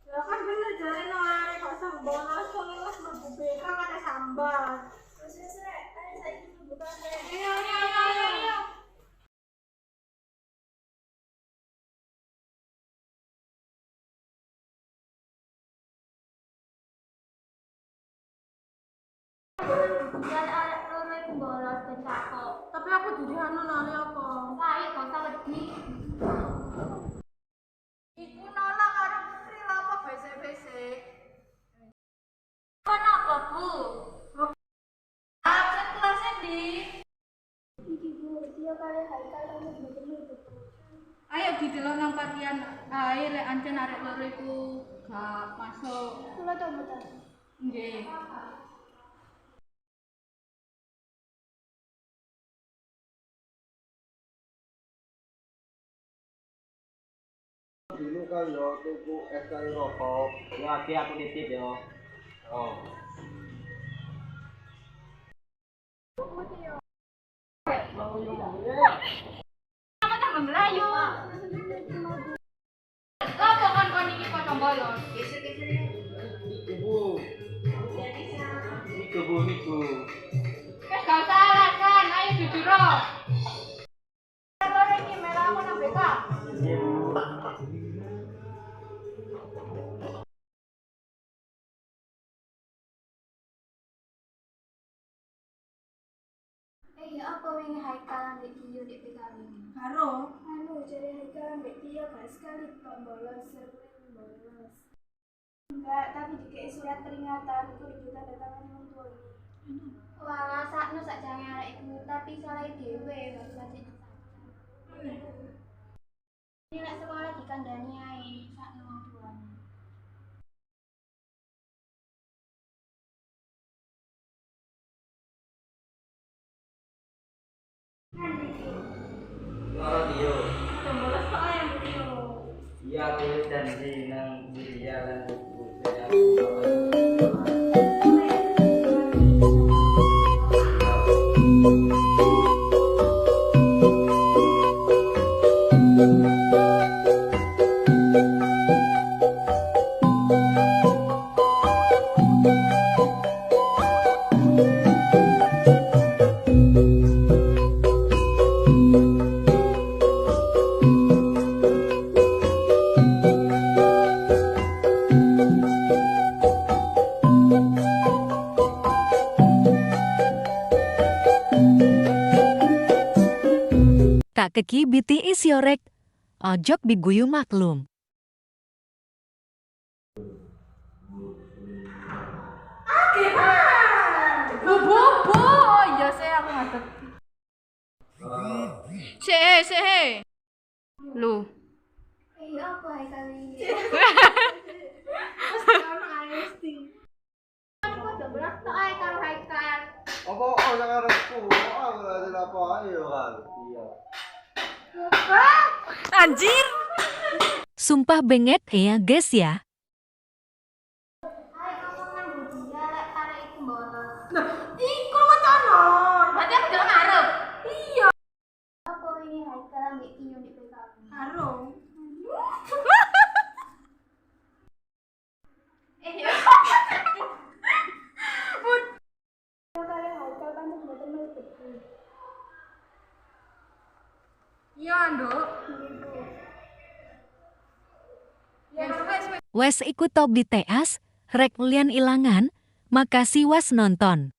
Lah kan bener jare no arek kok sembolos soalnya mlebu BK ada sambat. Wis rek, ayo saiki buka rek. Ayo. Dan arek loro iku bolos ben cakep. Tapi aku dudu anu nali apa? Ayo gak usah wedi. Iku nolak karo Putri lho apa besek-besek. Kenapa, Bu? Absen kelasnya di. Iki Bu, dia kali Haikal kamu bener-bener. Ayo didelok nang partian ae lek ancen arek loro iku gak masuk. Kula to mboten. Nggih. Dulu kan yo tuku es kari rokok. Ya aku nitip yo. Oh. Apa tambah melayu? Apa kan kon iki potong bolos? Geser-geser ya. Ibu. Iku Bu iku. Wes gak usah alasan, ayo jujur. Loro iki melu aku nang BK. Ya apa wingi Haikal ambek Kiyo di PKW ini? Karo? Anu jare Haikal ambek Kiyo gak sekali kok bolos, sering bolos. Enggak, tapi dikei surat peringatan kudu tanda tangan wong tuane. Wah, sakno sakjane arek iku, tapi salah dhewe gak wajib saja. Ini nek sekolah dikandani ae sakno wong tuane. Radio. Bolos kok ae Kiyo. Iya aku janji nang dia lan buku saya. Tak keki BTS yorek, ojok biguyu maklum. Bobo, iya saya aku ngadep. Sehe. Lu. Iya apa Haikal ini? Mesti ono mesti. Aku udah belas tok ae karo Haikal. Apa orang arepku? Aku lagi apa ayo kan. Iya. Anjir! Sumpah bengek ya guys ya. Ayo ngomong nang dia lek arek iku bolos. Nah, iku wacana. Berarti aku jalan arep. Iya. Apa ini Haikal ambek Kiyo di PKW? Karo. Ya. Bud. Kali Haikal kan bener betul. Iya, Nduk. Wes ikut top di teas, rek lian ilangan, makasih was nonton.